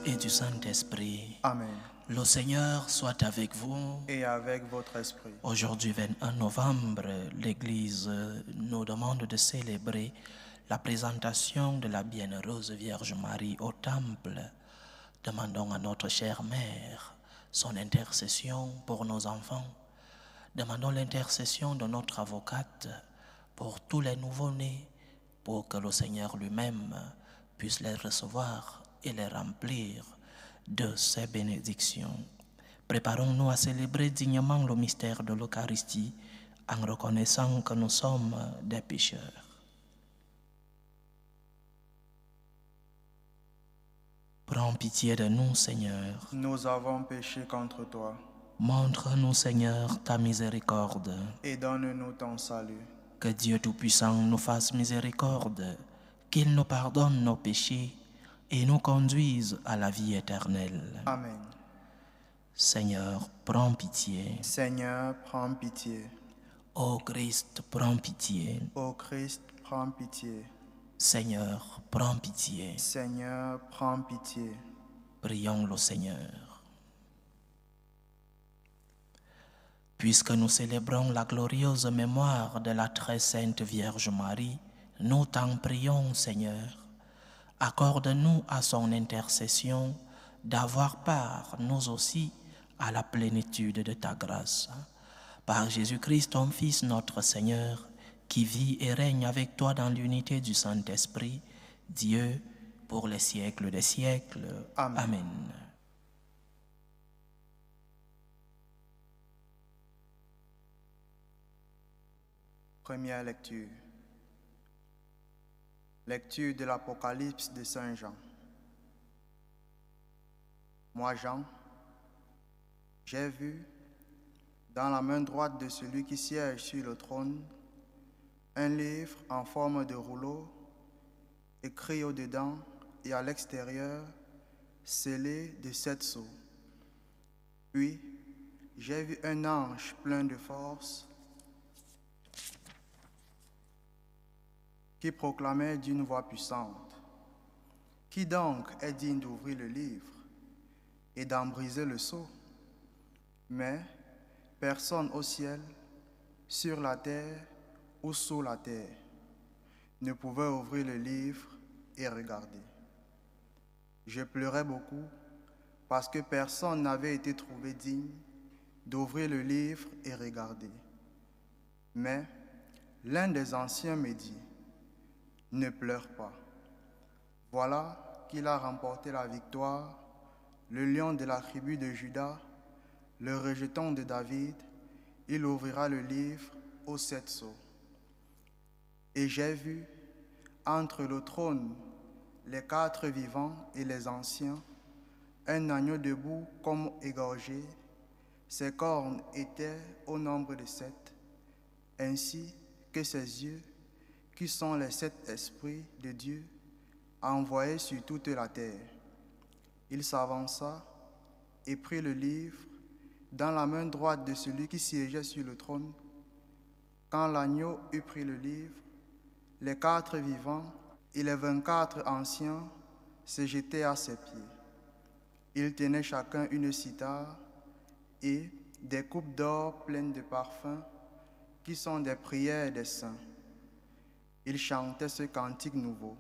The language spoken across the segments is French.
et du Saint-Esprit. Amen. Le Seigneur soit avec vous. Et avec votre esprit. Aujourd'hui, 21 novembre, l'Église nous demande de célébrer la présentation de la Bienheureuse Vierge Marie au Temple. Demandons à notre chère Mère son intercession pour nos enfants. Demandons l'intercession de notre avocate pour tous les nouveau-nés, pour que le Seigneur lui-même puisse les recevoir et les remplir de ses bénédictions. Préparons-nous à célébrer dignement le mystère de l'Eucharistie en reconnaissant que nous sommes des pécheurs. Prends pitié de nous, Seigneur. Nous avons péché contre toi. Montre-nous, Seigneur, ta miséricorde. Et donne-nous ton salut. Que Dieu Tout-Puissant nous fasse miséricorde, qu'il nous pardonne nos péchés et nous conduise à la vie éternelle. Amen. Seigneur, prends pitié. Seigneur, prends pitié. Ô Christ, prends pitié. Ô Christ, prends pitié. Seigneur, prends pitié. Seigneur, prends pitié. Prions le Seigneur. Puisque nous célébrons la glorieuse mémoire de la très sainte Vierge Marie, nous t'en prions, Seigneur. Accorde-nous à son intercession d'avoir part, nous aussi, à la plénitude de ta grâce. Par Jésus-Christ, ton Fils, notre Seigneur, qui vit et règne avec toi dans l'unité du Saint-Esprit, Dieu, pour les siècles des siècles. Amen. Amen. Première lecture. Lecture de l'Apocalypse de Saint Jean. Moi, Jean, j'ai vu, dans la main droite de celui qui siège sur le trône, un livre en forme de rouleau, écrit au-dedans et à l'extérieur, scellé de 7 sceaux. Puis, j'ai vu un ange plein de force qui proclamait d'une voix puissante: Qui donc est digne d'ouvrir le livre et d'en briser le sceau? Mais personne au ciel, sur la terre ou sous la terre ne pouvait ouvrir le livre et regarder. Je pleurais beaucoup parce que personne n'avait été trouvé digne d'ouvrir le livre et regarder. Mais l'un des anciens me dit: Ne pleure pas. Voilà qu'il a remporté la victoire, le lion de la tribu de Juda, le rejeton de David. Il ouvrira le livre aux 7 sceaux. Et j'ai vu, entre le trône, les 4 vivants et les anciens, un agneau debout comme égorgé. Ses cornes étaient au nombre de 7, ainsi que ses yeux, qui sont les 7 esprits de Dieu envoyés sur toute la terre. Il s'avança et prit le livre dans la main droite de celui qui siégeait sur le trône. Quand l'agneau eut pris le livre, les 4 vivants et les 24 anciens se jetaient à ses pieds. Ils tenaient chacun une cithare et des coupes d'or pleines de parfums qui sont des prières des saints. Ils chantaient ce cantique nouveau: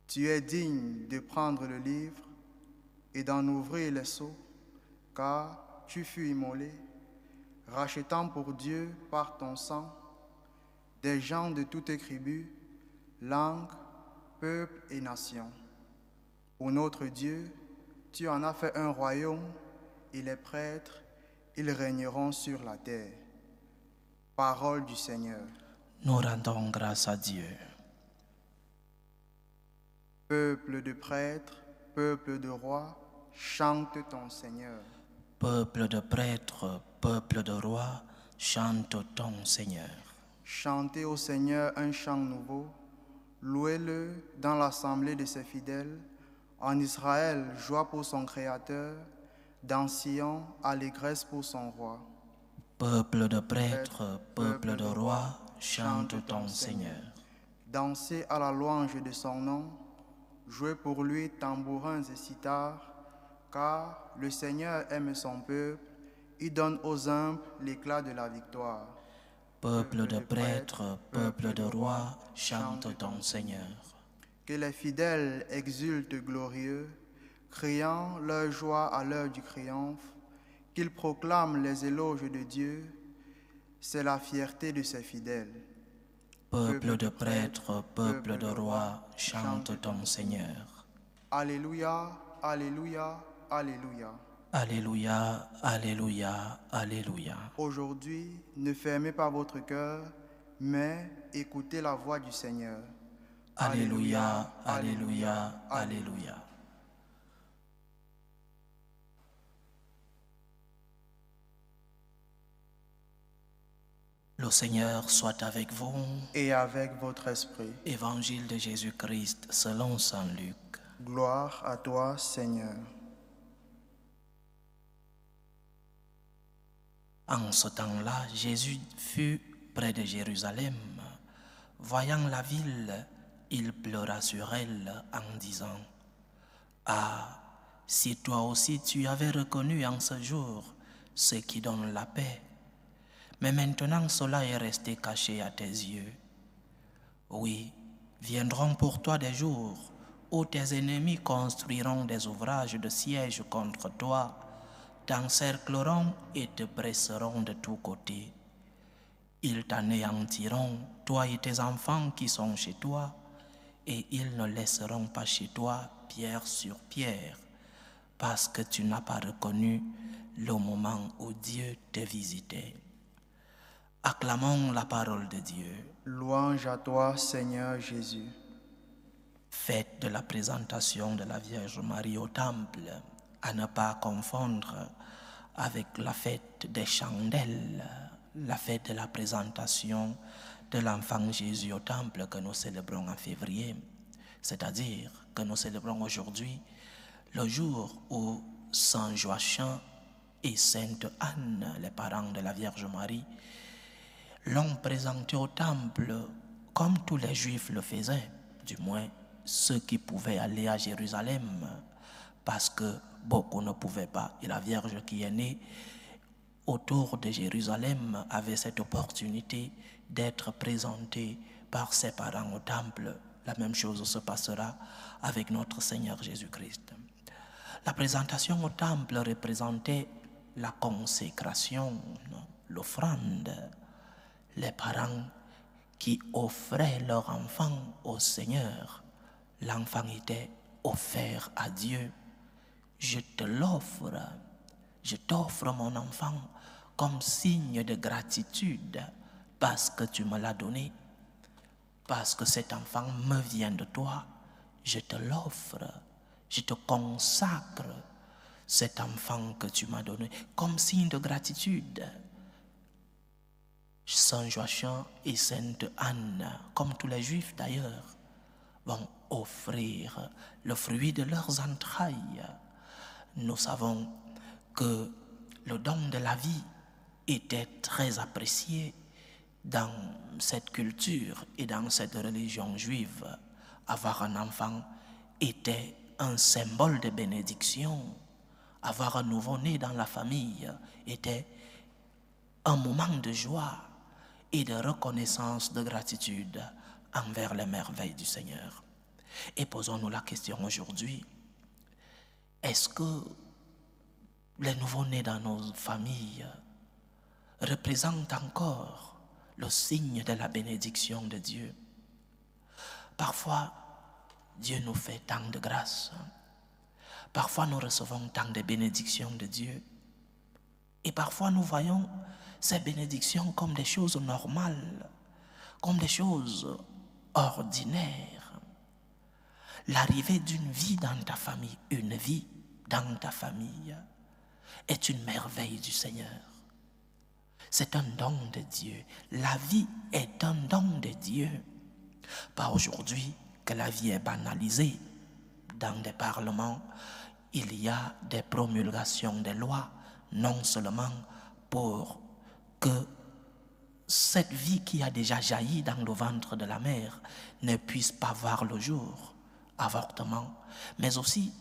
Tu es digne de prendre le livre et d'en ouvrir les sceaux, car tu fus immolé, rachetant pour Dieu par ton sang des gens de toutes tribus, langues, peuples et nations. Pour notre Dieu, tu en as fait un royaume, et les prêtres, ils régneront sur la terre. Parole du Seigneur. Nous rendons grâce à Dieu. Peuple de prêtres, peuple de rois, chante ton Seigneur. Peuple de prêtres, peuple de rois, chante ton Seigneur. Chantez au Seigneur un chant nouveau, louez-le dans l'assemblée de ses fidèles, en Israël, joie pour son Créateur, dans Sion, allégresse pour son roi. Peuple de prêtres, peuple de rois, chante ton Seigneur. Dansez à la louange de son nom, Jouez pour lui tambourins et cithars, car le Seigneur aime son peuple, il donne aux humbles l'éclat de la victoire. Peuple de prêtres, peuple de rois, chante ton Seigneur. Que les fidèles exultent glorieux, criant leur joie à l'heure du triomphe, qu'ils proclament les éloges de Dieu, c'est la fierté de ses fidèles. Peuple de prêtres, peuple de rois, chante ton Seigneur. Alléluia, alléluia, alléluia. Alléluia, alléluia, alléluia. Aujourd'hui, ne fermez pas votre cœur, mais écoutez la voix du Seigneur. Alléluia, alléluia, alléluia. Le Seigneur soit avec vous. Et avec votre esprit. Évangile de Jésus-Christ selon saint Luc. Gloire à toi, Seigneur. En ce temps-là, Jésus fut près de Jérusalem. Voyant la ville, il pleura sur elle en disant: Ah, si toi aussi tu avais reconnu en ce jour ce qui donne la paix, mais maintenant cela est resté caché à tes yeux. Oui, viendront pour toi des jours où tes ennemis construiront des ouvrages de siège contre toi, t'encercleront et te presseront de tous côtés. Ils t'anéantiront, toi et tes enfants qui sont chez toi, et ils ne laisseront pas chez toi pierre sur pierre, parce que tu n'as pas reconnu le moment où Dieu te visitait. Acclamons la parole de Dieu. Louange à toi, Seigneur Jésus. Fête de la présentation de la Vierge Marie au temple, à ne pas confondre avec la fête des chandelles, la fête de la présentation de l'enfant Jésus au temple que nous célébrons en février. C'est-à-dire que nous célébrons aujourd'hui le jour où Saint Joachim et Sainte Anne, les parents de la Vierge Marie, l'ont présenté au temple comme tous les Juifs le faisaient, du moins ceux qui pouvaient aller à Jérusalem, parce que beaucoup ne pouvaient pas. Et la Vierge qui est née autour de Jérusalem avait cette opportunité d'être présentée par ses parents au temple. La même chose se passera avec notre Seigneur Jésus-Christ. La présentation au temple représentait la consécration, l'offrande. Les parents qui offraient leur enfant au Seigneur, l'enfant était offert à Dieu. Je te l'offre, je t'offre mon enfant comme signe de gratitude parce que tu me l'as donné, parce que cet enfant me vient de toi. Je te l'offre, je te consacre cet enfant que tu m'as donné comme signe de gratitude. Saint Joachim et Sainte Anne, comme tous les Juifs d'ailleurs, vont offrir le fruit de leurs entrailles. Nous savons que le don de la vie était très apprécié dans cette culture et dans cette religion juive. Avoir un enfant était un symbole de bénédiction. Avoir un nouveau-né dans la famille était un moment de joie et de reconnaissance, de gratitude envers les merveilles du Seigneur. Et posons-nous la question aujourd'hui, est-ce que les nouveau-nés dans nos familles représentent encore le signe de la bénédiction de Dieu? Parfois, Dieu nous fait tant de grâces. Parfois, nous recevons tant de bénédictions de Dieu. Et parfois, nous voyons ces bénédictions comme des choses normales, comme des choses ordinaires. L'arrivée d'une vie dans ta famille, une vie dans ta famille, est une merveille du Seigneur. C'est un don de Dieu. La vie est un don de Dieu. Pas aujourd'hui que la vie est banalisée. Dans des parlements, il y a des promulgations de lois, non seulement pour que cette vie qui a déjà jailli dans le ventre de la mère ne puisse pas voir le jour avortement, mais aussi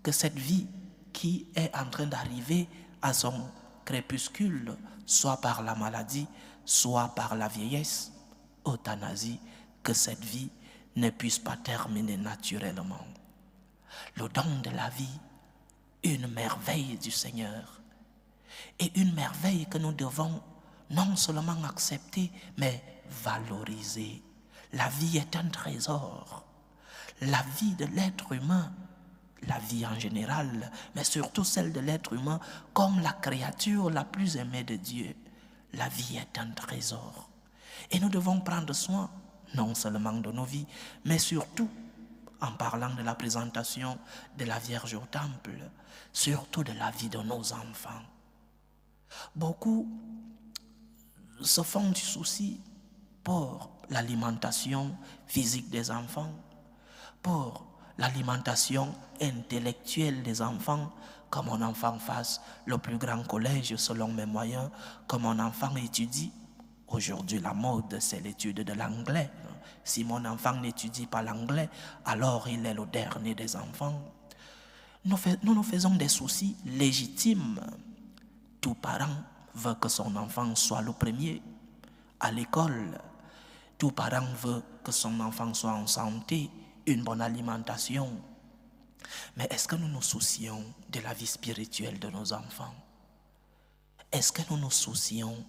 que cette vie qui est en train d'arriver à son crépuscule, soit par la maladie, soit par la vieillesse, euthanasie, que cette vie ne puisse pas terminer naturellement. Le don de la vie, une merveille du Seigneur, et une merveille que nous devons non seulement accepter, mais valoriser. La vie est un trésor. La vie de l'être humain, la vie en général, mais surtout celle de l'être humain, comme la créature la plus aimée de Dieu, la vie est un trésor. Et nous devons prendre soin, non seulement de nos vies, mais surtout, en parlant de la présentation de la Vierge au temple, surtout de la vie de nos enfants. Beaucoup se font du souci pour l'alimentation physique des enfants, pour l'alimentation intellectuelle des enfants, que mon enfant fasse le plus grand collège selon mes moyens, que mon enfant étudie. Aujourd'hui, la mode, c'est l'étude de l'anglais. Si mon enfant n'étudie pas l'anglais, alors il est le dernier des enfants. Nous nous faisons des soucis légitimes. Tout parent veut que son enfant soit le premier à l'école. Tout parent veut que son enfant soit en santé, une bonne alimentation. Mais est-ce que nous nous soucions de la vie spirituelle de nos enfants? Est-ce que nous nous soucions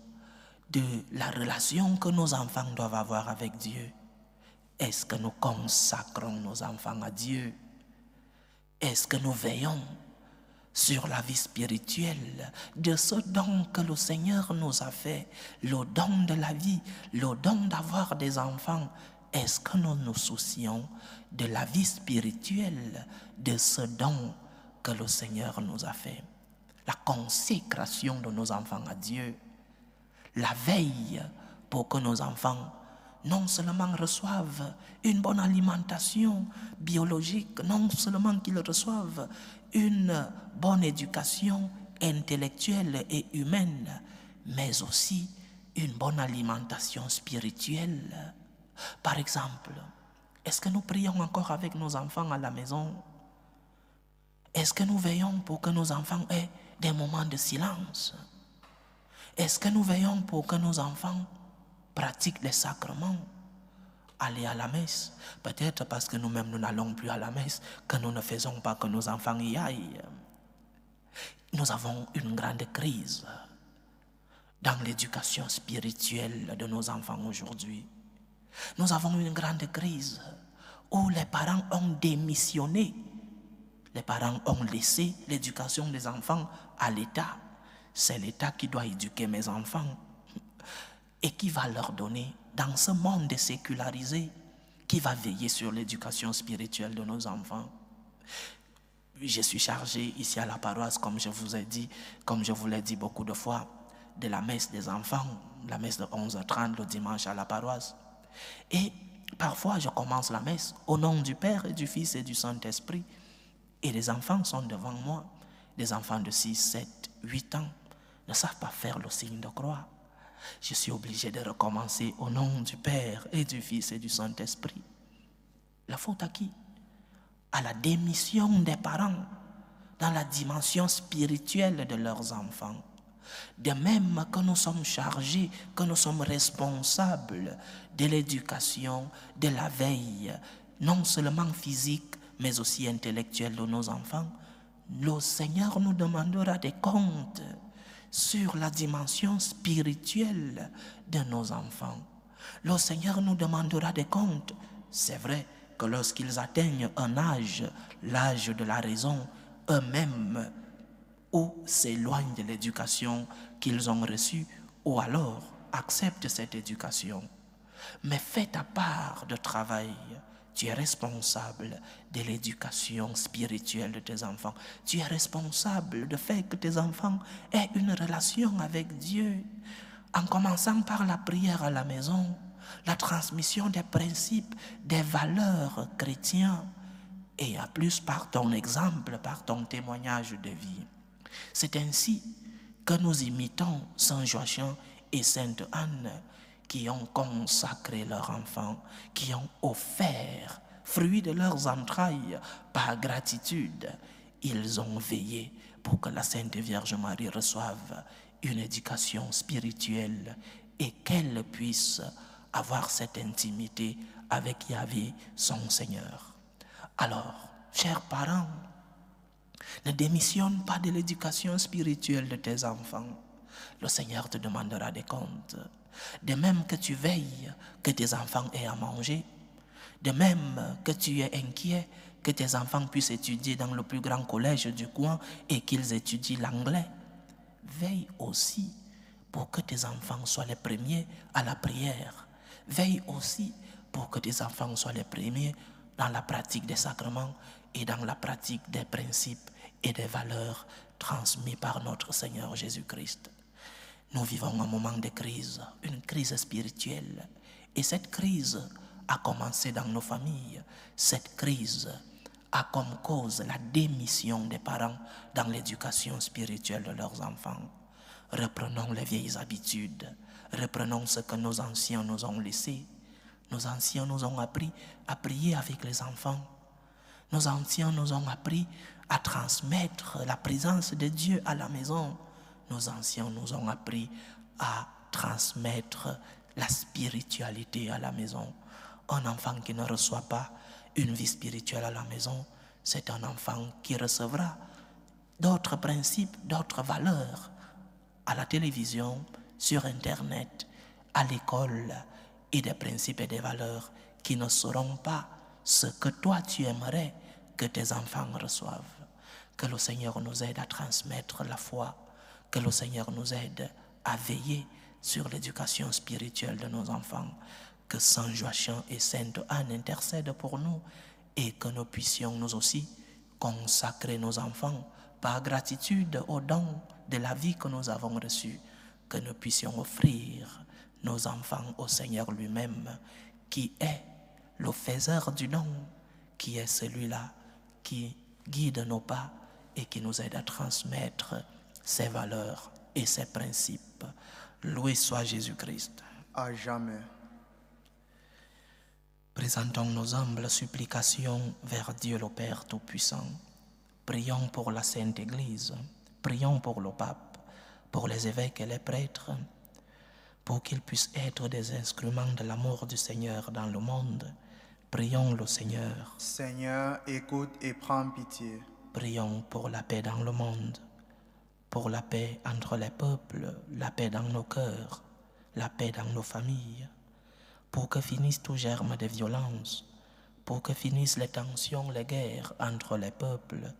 de la relation que nos enfants doivent avoir avec Dieu? Est-ce que nous consacrons nos enfants à Dieu? Est-ce que nous veillons sur la vie spirituelle de ce don que le Seigneur nous a fait, le don de la vie, le don d'avoir des enfants? Est-ce que nous nous soucions de la vie spirituelle de ce don que le Seigneur nous a fait? La consécration de nos enfants à Dieu, la veille pour que nos enfants non seulement reçoivent une bonne alimentation biologique, non seulement qu'ils reçoivent une bonne éducation intellectuelle et humaine, mais aussi une bonne alimentation spirituelle. Par exemple, est-ce que nous prions encore avec nos enfants à la maison? Est-ce que nous veillons pour que nos enfants aient des moments de silence? Est-ce que nous veillons pour que nos enfants pratiquent les sacrements? Aller à la messe, peut-être parce que nous-mêmes nous n'allons plus à la messe, que nous ne faisons pas que nos enfants y aillent. Nous avons une grande crise dans l'éducation spirituelle de nos enfants aujourd'hui. Nous avons une grande crise où les parents ont démissionné. Les parents ont laissé l'éducation des enfants à l'État. C'est l'État qui doit éduquer mes enfants et qui va leur donner, dans ce monde sécularisé, qui va veiller sur l'éducation spirituelle de nos enfants. Je suis chargé ici à la paroisse, comme je vous l'ai dit beaucoup de fois, de la messe des enfants, la messe de 11h30 le dimanche à la paroisse. Et parfois, je commence la messe au nom du Père et du Fils et du Saint-Esprit. Et les enfants sont devant moi. Des enfants de 6, 7, 8 ans ne savent pas faire le signe de croix. Je suis obligé de recommencer au nom du Père et du Fils et du Saint-Esprit. La faute à qui? À la démission des parents dans la dimension spirituelle de leurs enfants. De même que nous sommes chargés, que nous sommes responsables de l'éducation, de la veille, non seulement physique, mais aussi intellectuelle de nos enfants, le Seigneur nous demandera des comptes sur la dimension spirituelle de nos enfants. Le Seigneur nous demandera des comptes. C'est vrai que lorsqu'ils atteignent un âge, l'âge de la raison, eux-mêmes ou s'éloignent de l'éducation qu'ils ont reçue, ou alors acceptent cette éducation. Mais fais ta part de travail. Tu es responsable de l'éducation spirituelle de tes enfants. Tu es responsable de faire que tes enfants aient une relation avec Dieu, en commençant par la prière à la maison, la transmission des principes, des valeurs chrétiennes, et à plus par ton exemple, par ton témoignage de vie. C'est ainsi que nous imitons Saint Joachim et Sainte Anne, qui ont consacré leur enfant, qui ont offert fruit de leurs entrailles, par gratitude, ils ont veillé pour que la Sainte Vierge Marie reçoive une éducation spirituelle et qu'elle puisse avoir cette intimité avec Yahvé, son Seigneur. Alors, chers parents, ne démissionne pas de l'éducation spirituelle de tes enfants. Le Seigneur te demandera des comptes. De même que tu veilles que tes enfants aient à manger, de même que tu es inquiet que tes enfants puissent étudier dans le plus grand collège du coin et qu'ils étudient l'anglais, veille aussi pour que tes enfants soient les premiers à la prière. Veille aussi pour que tes enfants soient les premiers dans la pratique des sacrements et dans la pratique des principes et des valeurs transmis par notre Seigneur Jésus-Christ. Nous vivons un moment de crise, une crise spirituelle. Et cette crise a commencé dans nos familles. Cette crise a comme cause la démission des parents dans l'éducation spirituelle de leurs enfants. Reprenons les vieilles habitudes. Reprenons ce que nos anciens nous ont laissé. Nos anciens nous ont appris à prier avec les enfants. Nos anciens nous ont appris à transmettre la présence de Dieu à la maison. Nos anciens nous ont appris à transmettre la spiritualité à la maison. Un enfant qui ne reçoit pas une vie spirituelle à la maison, c'est un enfant qui recevra d'autres principes, d'autres valeurs à la télévision, sur Internet, à l'école, et des principes et des valeurs qui ne seront pas ce que toi tu aimerais que tes enfants reçoivent. Que le Seigneur nous aide à transmettre la foi, que le Seigneur nous aide à veiller sur l'éducation spirituelle de nos enfants, que Saint Joachim et Sainte Anne intercèdent pour nous et que nous puissions nous aussi consacrer nos enfants par gratitude aux dons de la vie que nous avons reçue, que nous puissions offrir nos enfants au Seigneur lui-même, qui est le faiseur du don, qui est celui-là qui guide nos pas et qui nous aide à transmettre ses valeurs et ses principes. Loué soit Jésus-Christ. À jamais. Présentons nos humbles supplications vers Dieu le Père Tout-Puissant. Prions pour la Sainte Église, prions pour le pape, pour les évêques et les prêtres, pour qu'ils puissent être des instruments de l'amour du Seigneur dans le monde. Prions le Seigneur. Seigneur, écoute et prends pitié. Prions pour la paix dans le monde, pour la paix entre les peuples, la paix dans nos cœurs, la paix dans nos familles, pour que finisse tout germe de violence, pour que finissent les tensions, les guerres entre les peuples.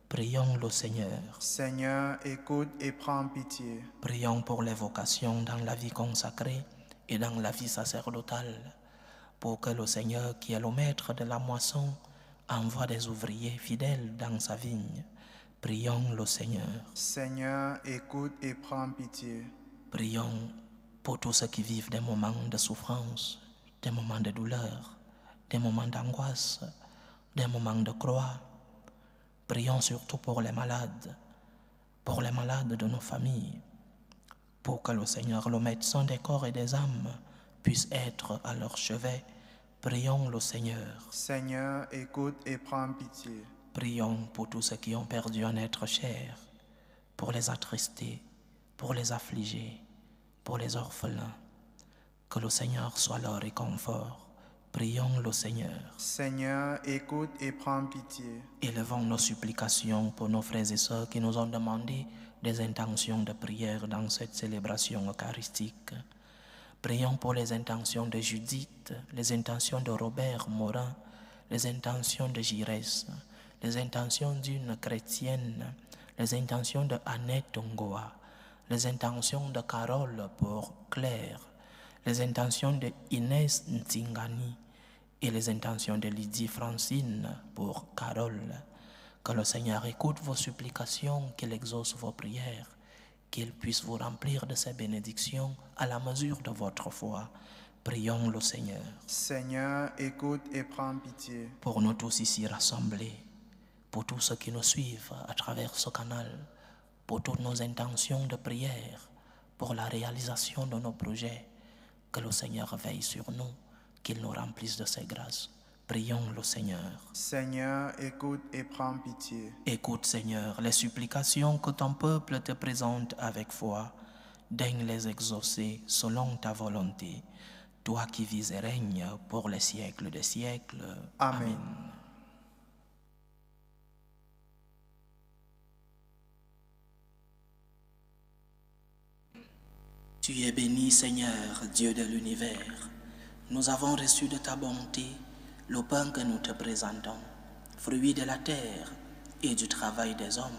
Prions le Seigneur. Seigneur, écoute et prends pitié. Prions pour les vocations dans la vie consacrée et dans la vie sacerdotale, pour que le Seigneur, qui est le maître de la moisson, envoie des ouvriers fidèles dans sa vigne. Prions le Seigneur. Seigneur, écoute et prends pitié. Prions pour tous ceux qui vivent des moments de souffrance, des moments de douleur, des moments d'angoisse, des moments de croix. Prions surtout pour les malades de nos familles, pour que le Seigneur, le médecin des corps et des âmes, puisse être à leur chevet. Prions le Seigneur. Seigneur, écoute et prends pitié. Prions pour tous ceux qui ont perdu un être cher, pour les attristés, pour les affligés, pour les orphelins. Que le Seigneur soit leur réconfort. Prions le Seigneur. Seigneur, écoute et prends pitié. Élevons nos supplications pour nos frères et sœurs qui nous ont demandé des intentions de prière dans cette célébration eucharistique. Prions pour les intentions de Judith, les intentions de Robert Morin, les intentions de Giresse, les intentions d'une chrétienne, les intentions de Annette Ngoa, les intentions de Carole pour Claire, les intentions de Inès Ntingani et les intentions de Lydie Francine pour Carole. Que le Seigneur écoute vos supplications, qu'il exauce vos prières, qu'il puisse vous remplir de ses bénédictions à la mesure de votre foi. Prions le Seigneur. Seigneur, écoute et prends pitié. Pour nous tous ici rassemblés, pour tous ceux qui nous suivent à travers ce canal, pour toutes nos intentions de prière, pour la réalisation de nos projets, que le Seigneur veille sur nous, qu'il nous remplisse de ses grâces. Prions le Seigneur. Seigneur, écoute et prends pitié. Écoute, Seigneur, les supplications que ton peuple te présente avec foi. Daigne les exaucer selon ta volonté, toi qui vis et règnes pour les siècles des siècles. Amen. Tu es béni, Seigneur, Dieu de l'univers. Nous avons reçu de ta bonté le pain que nous te présentons, fruit de la terre et du travail des hommes.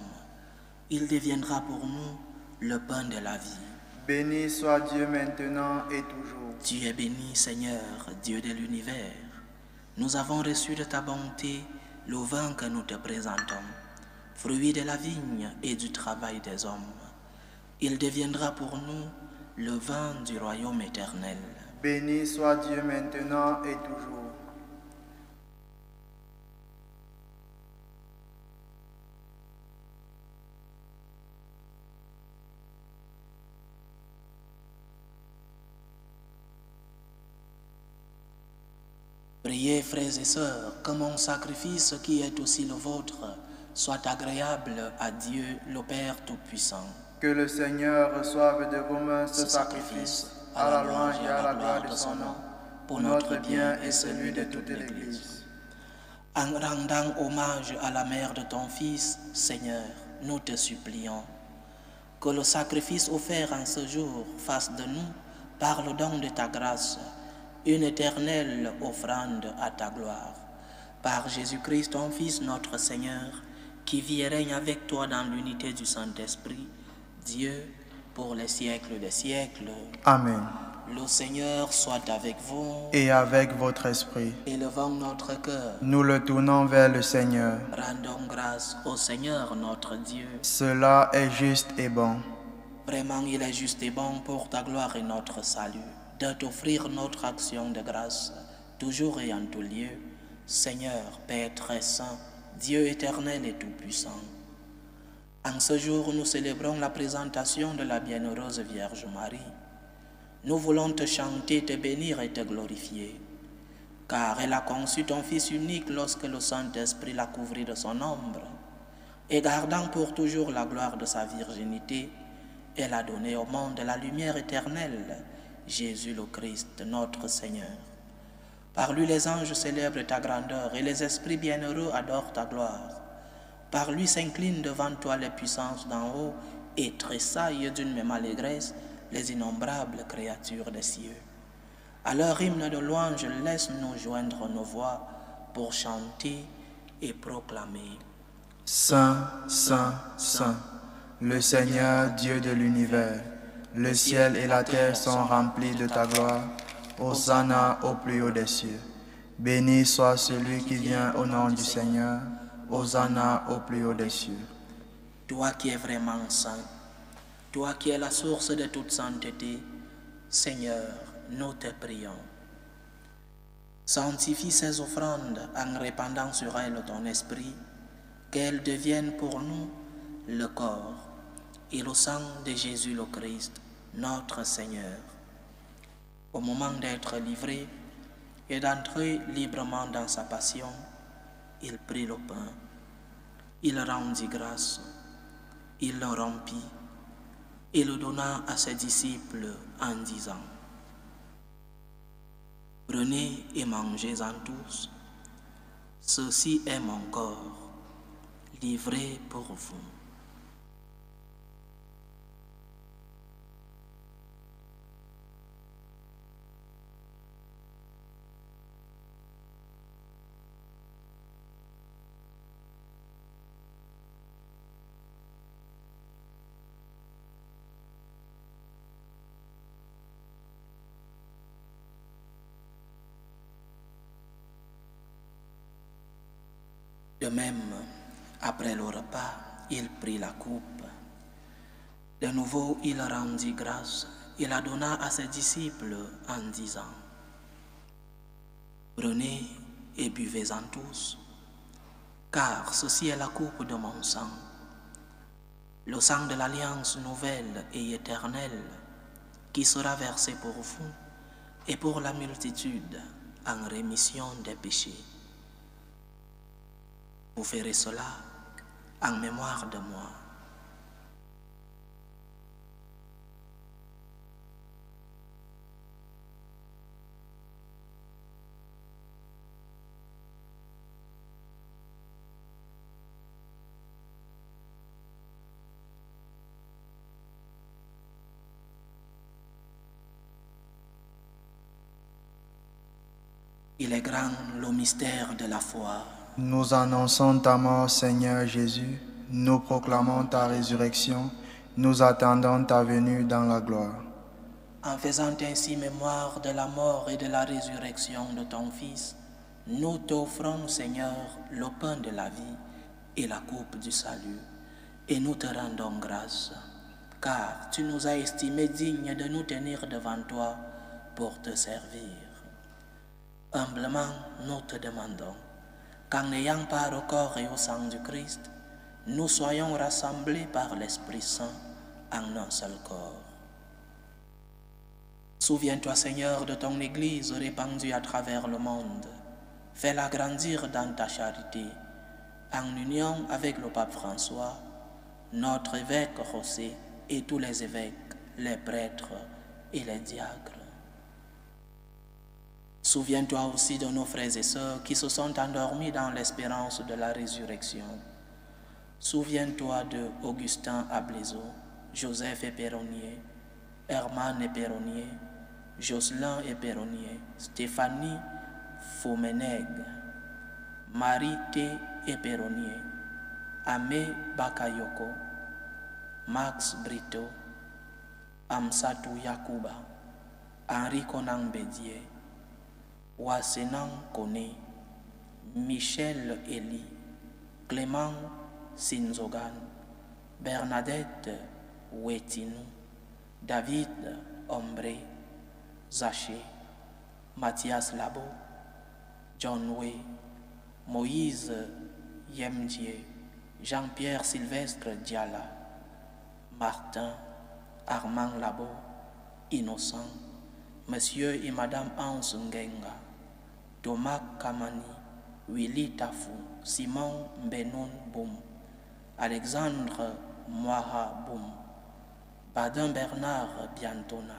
Il deviendra pour nous le pain de la vie. Béni soit Dieu maintenant et toujours. Tu es béni, Seigneur, Dieu de l'univers. Nous avons reçu de ta bonté le vin que nous te présentons, fruit de la vigne et du travail des hommes. Il deviendra pour nous le vin du royaume éternel. Béni soit Dieu maintenant et toujours. Priez, frères et sœurs, que mon sacrifice, qui est aussi le vôtre, soit agréable à Dieu, le Père Tout-Puissant. Que le Seigneur reçoive de vos mains ce sacrifice, à la louange et à la gloire de son nom, pour notre bien et celui de toute l'Église. En rendant hommage à la mère de ton Fils, Seigneur, nous te supplions que le sacrifice offert en ce jour fasse de nous, par le don de ta grâce, une éternelle offrande à ta gloire. Par Jésus-Christ, ton Fils, notre Seigneur, qui vit et règne avec toi dans l'unité du Saint-Esprit, Dieu, pour les siècles des siècles. Amen. Le Seigneur soit avec vous. Et avec votre esprit. Élevons notre cœur. Nous le tournons vers le Seigneur. Rendons grâce au Seigneur notre Dieu. Cela est juste et bon. Vraiment, il est juste et bon pour ta gloire et notre salut, de t'offrir notre action de grâce, toujours et en tout lieu, Seigneur, Père très saint, Dieu éternel et tout-puissant. En ce jour, nous célébrons la présentation de la bienheureuse Vierge Marie. Nous voulons te chanter, te bénir et te glorifier, car elle a conçu ton Fils unique lorsque le Saint-Esprit l'a couvert de son ombre, et gardant pour toujours la gloire de sa virginité, elle a donné au monde la lumière éternelle, Jésus le Christ, notre Seigneur. Par lui les anges célèbrent ta grandeur et les esprits bienheureux adorent ta gloire. Par lui s'inclinent devant toi les puissances d'en haut et tressaillent d'une même allégresse les innombrables créatures des cieux. À leur hymne de louange, laisse-nous joindre nos voix pour chanter et proclamer. Saint, Saint, Saint, le Seigneur Dieu de l'univers, le ciel et la terre sont remplis de ta gloire. Hosanna au plus haut des cieux. Béni soit celui qui vient au nom du Seigneur. Hosanna au plus haut des cieux. Toi qui es vraiment saint, toi qui es la source de toute sainteté, Seigneur, nous te prions. Sanctifie ces offrandes en répandant sur elles ton esprit, qu'elles deviennent pour nous le corps et le sang de Jésus le Christ, notre Seigneur. Au moment d'être livré et d'entrer librement dans sa passion, il prit le pain, il rendit grâce, il le rompit et le donna à ses disciples en disant: Prenez et mangez-en tous, ceci est mon corps, livré pour vous. De même, après le repas, il prit la coupe. De nouveau, il rendit grâce. Il la donna à ses disciples en disant: Prenez et buvez-en tous, car ceci est la coupe de mon sang, le sang de l'alliance nouvelle et éternelle, qui sera versé pour vous et pour la multitude en rémission des péchés. Vous ferez cela en mémoire de moi. Il est grand le mystère de la foi. Nous annonçons ta mort, Seigneur Jésus. Nous proclamons ta résurrection. Nous attendons ta venue dans la gloire. En faisant ainsi mémoire de la mort et de la résurrection de ton Fils, nous t'offrons, Seigneur, le pain de la vie et la coupe du salut, et nous te rendons grâce, car tu nous as estimés dignes de nous tenir devant toi pour te servir. Humblement, nous te demandons qu'en n'ayant part au corps et au sang du Christ, nous soyons rassemblés par l'Esprit Saint en un seul corps. Souviens-toi, Seigneur, de ton Église répandue à travers le monde. Fais-la grandir dans ta charité, en union avec le pape François, notre évêque José et tous les évêques, les prêtres et les diacres. Souviens-toi aussi de nos frères et sœurs qui se sont endormis dans l'espérance de la résurrection. Souviens-toi de Augustin Ablézo, Joseph Éperonnier, Herman Éperonnier, Jocelyn Éperonnier, Stéphanie Faumeneg, Marie T. Éperonnier, Amé Bakayoko, Max Brito, Amsatou Yakuba, Henri Conan Bédier, Wassenan Kone, Michel Elie, Clément Sinzogan, Bernadette Wetinou, David Ombré, Zaché, Mathias Labo, John Way, Moïse Yemdier, Jean-Pierre Sylvestre Diala, Martin Armand Labo, Innocent, Monsieur et Madame Hans Ngenga, Thomas Kamani, Willy Tafou, Simon Benoun Boum, Alexandre Moaha Boum, Badin Bernard Biantona,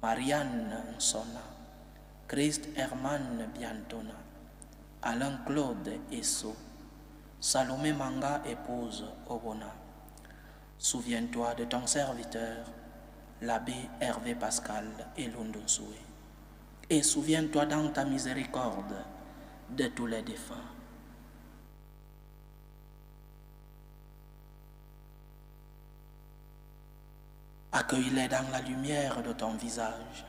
Marianne Nsona, Christ Herman Biantona, Alain Claude Esso, Salomé Manga épouse Obona. Souviens-toi de ton serviteur, l'abbé Hervé Pascal et Lundonsoué. Et souviens-toi dans ta miséricorde de tous les défunts. Accueille-les dans la lumière de ton visage.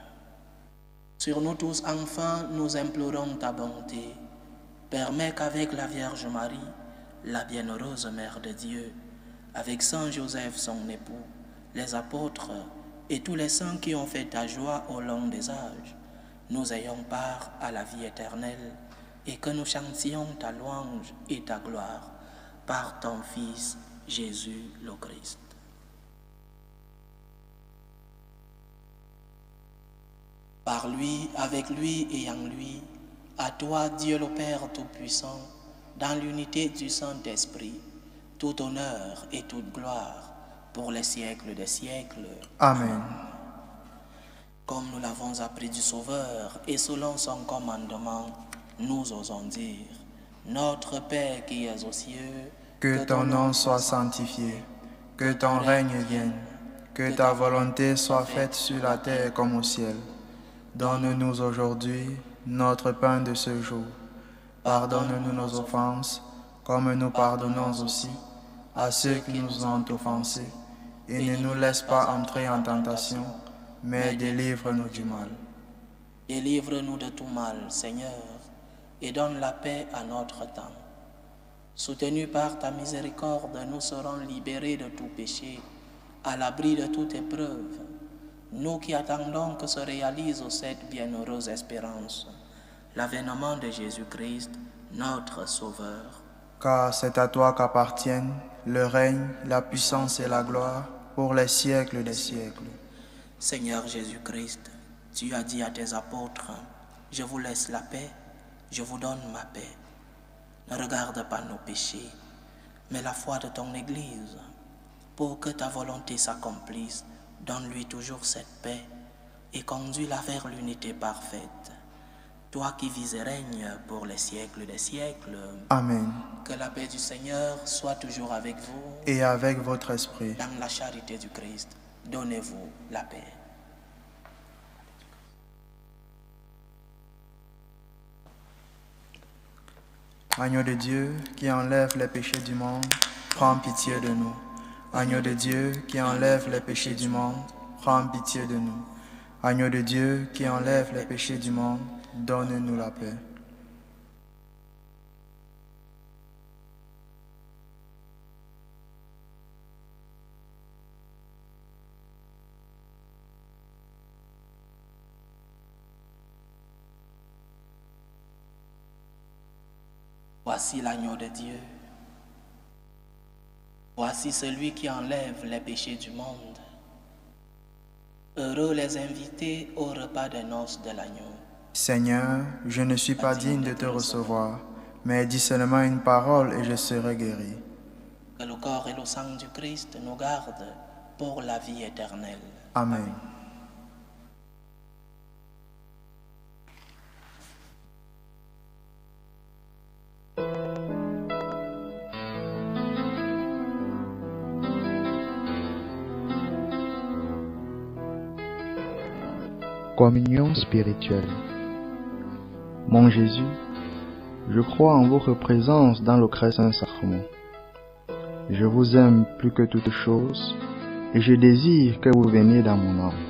Sur nous tous, enfin, nous implorons ta bonté. Permets qu'avec la Vierge Marie, la bienheureuse Mère de Dieu, avec Saint Joseph son époux, les apôtres et tous les saints qui ont fait ta joie au long des âges, nous ayons part à la vie éternelle et que nous chantions ta louange et ta gloire par ton Fils Jésus le Christ. Par lui, avec lui et en lui, à toi, Dieu le Père Tout-Puissant, dans l'unité du Saint-Esprit, tout honneur et toute gloire pour les siècles des siècles. Amen. Comme nous l'avons appris du Sauveur et selon son commandement, nous osons dire, Notre Père qui es aux cieux, que ton nom soit sanctifié, que ton règne vienne, que ta volonté soit faite sur la terre comme au ciel. Donne-nous aujourd'hui notre pain de ce jour. Pardonne-nous nos offenses, comme nous pardonnons aussi à ceux qui nous ont offensés. Et ne nous laisse pas entrer en tentation, mais délivre-nous du mal. Délivre-nous de tout mal, Seigneur, et donne la paix à notre temps. Soutenus par ta miséricorde, nous serons libérés de tout péché, à l'abri de toute épreuve. Nous qui attendons que se réalise cette bienheureuse espérance, l'avènement de Jésus-Christ, notre Sauveur. Car c'est à toi qu'appartiennent le règne, la puissance et la gloire pour les siècles des siècles. Seigneur Jésus-Christ, tu as dit à tes apôtres, « Je vous laisse la paix, je vous donne ma paix. Ne regarde pas nos péchés, mais la foi de ton Église. Pour que ta volonté s'accomplisse, donne-lui toujours cette paix et conduis-la vers l'unité parfaite. Toi qui vis et règnes pour les siècles des siècles. Amen. Que la paix du Seigneur soit toujours avec vous. Et avec votre esprit. Dans la charité du Christ, donnez-vous la paix. Agneau de Dieu qui enlève les péchés du monde, prends pitié de nous. Agneau de Dieu qui enlève les péchés du monde, prends pitié de nous. Agneau de Dieu qui enlève les péchés du monde, donne-nous la paix. Voici l'agneau de Dieu. Voici celui qui enlève les péchés du monde. Heureux les invités au repas des noces de l'agneau. Seigneur, je ne suis pas digne de te recevoir, mais dis seulement une parole et je serai guéri. Que le corps et le sang du Christ nous gardent pour la vie éternelle. Amen. Communion spirituelle. Mon Jésus, je crois en votre présence dans le très saint sacrement. Je vous aime plus que toute chose et je désire que vous veniez dans mon âme.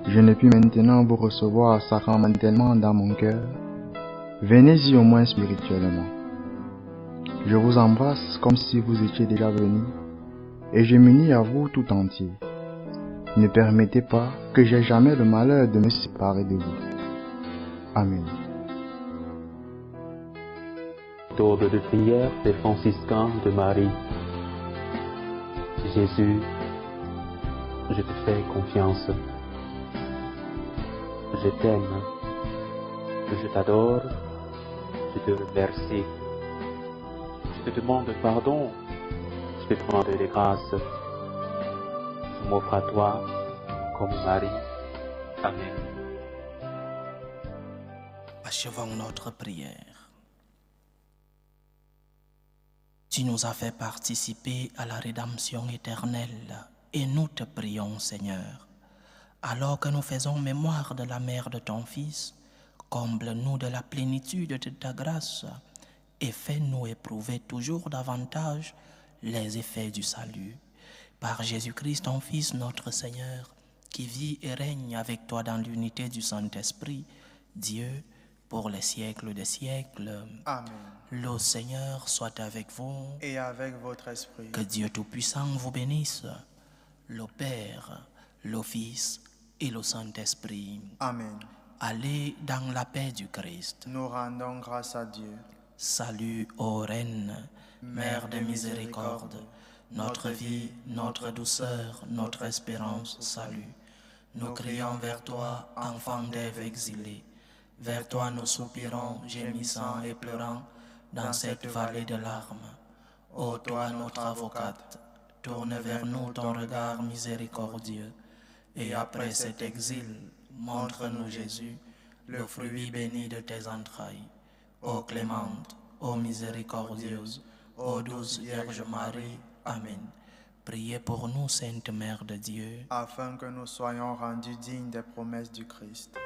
Je ne puis maintenant vous recevoir sacramentellement dans mon cœur. Venez-y au moins spirituellement. Je vous embrasse comme si vous étiez déjà venu et je m'unis à vous tout entier. Ne permettez pas que j'aie jamais le malheur de me séparer de vous. Amen. Méthode de prière des franciscains de Marie. Jésus, je te fais confiance. Je t'aime. Je t'adore. Je te remercie. Je te demande pardon. Je te demande des grâces. Je m'offre à toi comme Marie. Amen. Achevons notre prière. Tu nous as fait participer à la rédemption éternelle et nous te prions, Seigneur. Alors que nous faisons mémoire de la mère de ton Fils, comble-nous de la plénitude de ta grâce et fais-nous éprouver toujours davantage les effets du salut. Par Jésus-Christ, ton Fils, notre Seigneur, qui vit et règne avec toi dans l'unité du Saint-Esprit, Dieu, pour les siècles des siècles. Amen. Le Seigneur soit avec vous. Et avec votre esprit. Que Dieu Tout-Puissant vous bénisse, le Père, le Fils et le Saint-Esprit. Amen. Allez dans la paix du Christ. Nous rendons grâce à Dieu. Salut, ô Reine, Mère de miséricorde, notre vie, notre douceur, notre espérance, salut. Nous crions vers toi, enfant d'Ève exilée. Vers toi nous soupirons, gémissant et pleurant, dans cette vallée de larmes. Ô toi, notre avocate, tourne vers nous ton regard miséricordieux. Et après cet exil, montre-nous Jésus, le fruit béni de tes entrailles. Ô clémente, ô miséricordieuse, ô douce Vierge Marie, Amen. Priez pour nous, Sainte Mère de Dieu, afin que nous soyons rendus dignes des promesses du Christ.